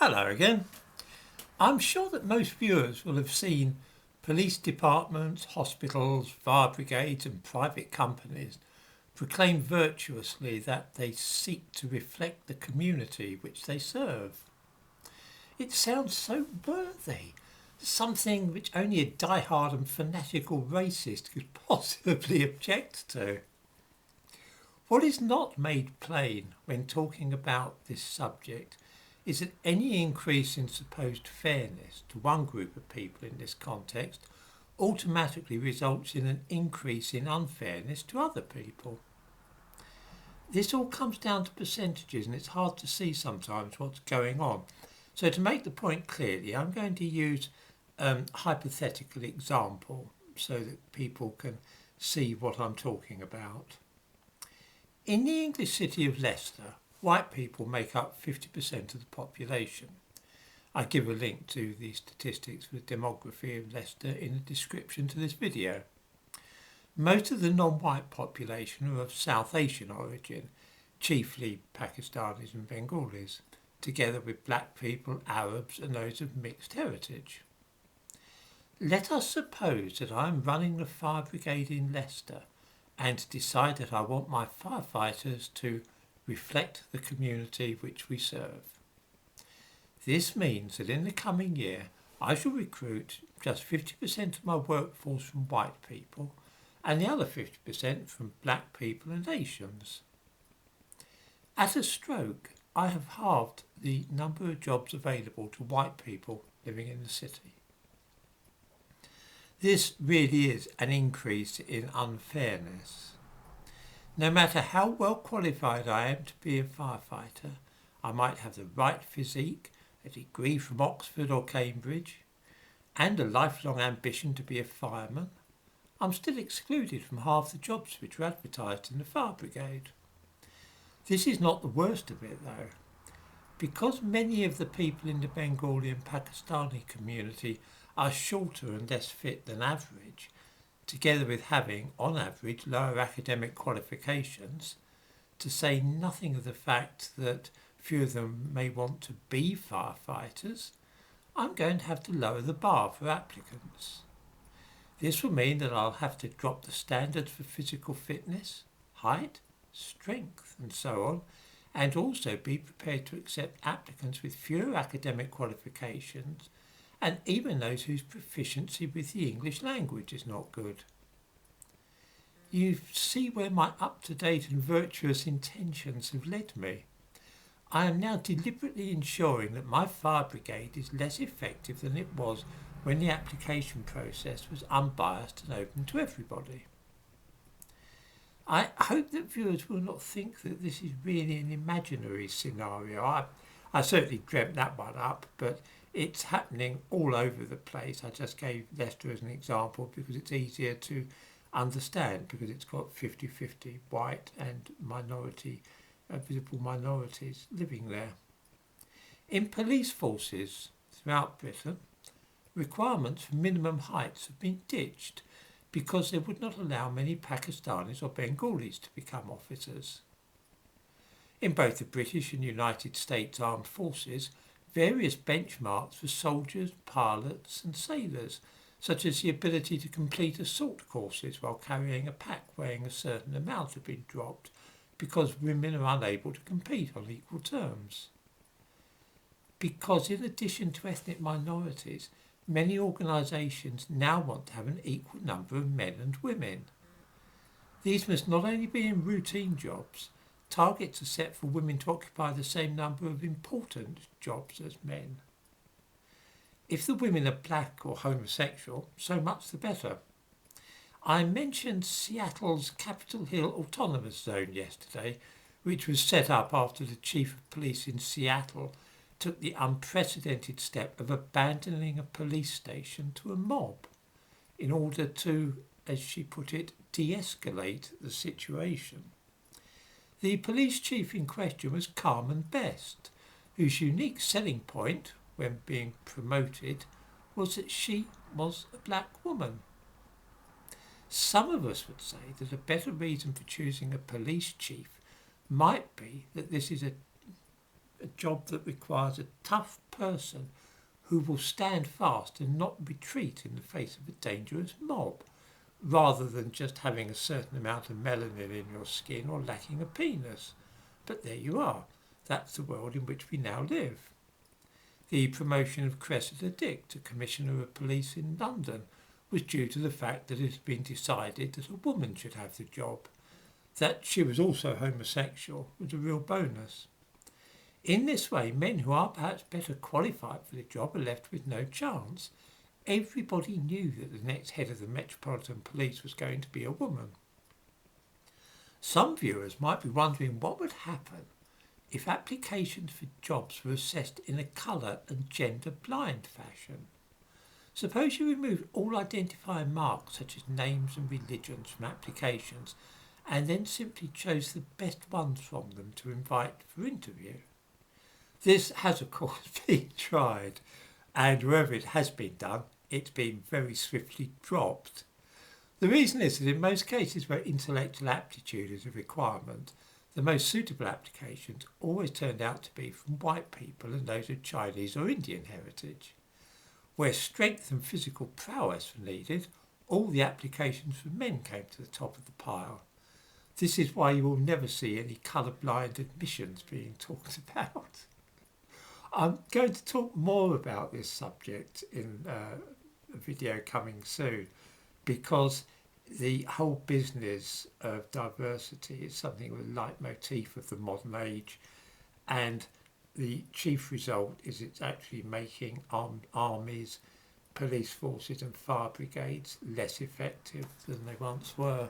Hello again. I'm sure that most viewers will have seen police departments, hospitals, fire brigades and private companies proclaim virtuously that they seek to reflect the community which they serve. It sounds so worthy, something which only a die-hard and fanatical racist could possibly object to. What is not made plain when talking about this subject is that any increase in supposed fairness to one group of people in this context automatically results in an increase in unfairness to other people. This all comes down to percentages and it's hard to see sometimes what's going on. So to make the point clearly, I'm going to use a hypothetical example so that people can see what I'm talking about. In the English city of Leicester, white people make up 50% of the population. I give a link to the statistics for the demography of Leicester in the description to this video. Most of the non-white population are of South Asian origin, chiefly Pakistanis and Bengalis, together with black people, Arabs and those of mixed heritage. Let us suppose that I am running the fire brigade in Leicester and decide that I want my firefighters to reflect the community which we serve. This means that in the coming year I shall recruit just 50% of my workforce from white people and the other 50% from black people and Asians. At a stroke, I have halved the number of jobs available to white people living in the city. This really is an increase in unfairness. No matter how well qualified I am to be a firefighter, I might have the right physique, a degree from Oxford or Cambridge, and a lifelong ambition to be a fireman. I'm still excluded from half the jobs which are advertised in the fire brigade. This is not the worst of it though. Because many of the people in the Bengali and Pakistani community are shorter and less fit than average, together with having, on average, lower academic qualifications, to say nothing of the fact that few of them may want to be firefighters, I'm going to have to lower the bar for applicants. This will mean that I'll have to drop the standards for physical fitness, height, strength and so on, and also be prepared to accept applicants with fewer academic qualifications and even those whose proficiency with the English language is not good. You see where my up-to-date and virtuous intentions have led me. I am now deliberately ensuring that my fire brigade is less effective than it was when the application process was unbiased and open to everybody. I hope that viewers will not think that this is really an imaginary scenario. I certainly dreamt that one up, but it's happening all over the place. I just gave Leicester as an example because it's easier to understand because it's got 50-50 white and minority, visible minorities living there. In police forces throughout Britain, requirements for minimum heights have been ditched because they would not allow many Pakistanis or Bengalis to become officers. In both the British and United States Armed Forces, various benchmarks for soldiers, pilots and sailors, such as the ability to complete assault courses while carrying a pack weighing a certain amount, have been dropped because women are unable to compete on equal terms. Because in addition to ethnic minorities, many organisations now want to have an equal number of men and women. These must not only be in routine jobs, targets are set for women to occupy the same number of important jobs as men. If the women are black or homosexual, so much the better. I mentioned Seattle's Capitol Hill Autonomous Zone yesterday, which was set up after the Chief of Police in Seattle took the unprecedented step of abandoning a police station to a mob in order to, as she put it, de-escalate the situation. The police chief in question was Carmen Best, whose unique selling point when being promoted was that she was a black woman. Some of us would say that a better reason for choosing a police chief might be that this is a job that requires a tough person who will stand fast and not retreat in the face of a dangerous mob, rather than just having a certain amount of melanin in your skin or lacking a penis. But there you are. That's the world in which we now live. The promotion of Cressida Dick to Commissioner of Police in London was due to the fact that it had been decided that a woman should have the job. That she was also homosexual was a real bonus. In this way, men who are perhaps better qualified for the job are left with no chance. Everybody knew that the next head of the Metropolitan Police was going to be a woman. Some viewers might be wondering what would happen if applications for jobs were assessed in a colour and gender blind fashion. Suppose you removed all identifying marks such as names and religions from applications and then simply chose the best ones from them to invite for interview. This has of course been tried, and wherever it has been done, it's been very swiftly dropped. The reason is that in most cases where intellectual aptitude is a requirement, the most suitable applications always turned out to be from white people and those of Chinese or Indian heritage. Where strength and physical prowess were needed, all the applications from men came to the top of the pile. This is why you will never see any colourblind admissions being talked about. I'm going to talk more about this subject in a video coming soon, because the whole business of diversity is something of a leitmotif of the modern age, and the chief result is it's actually making armed armies, police forces and fire brigades less effective than they once were.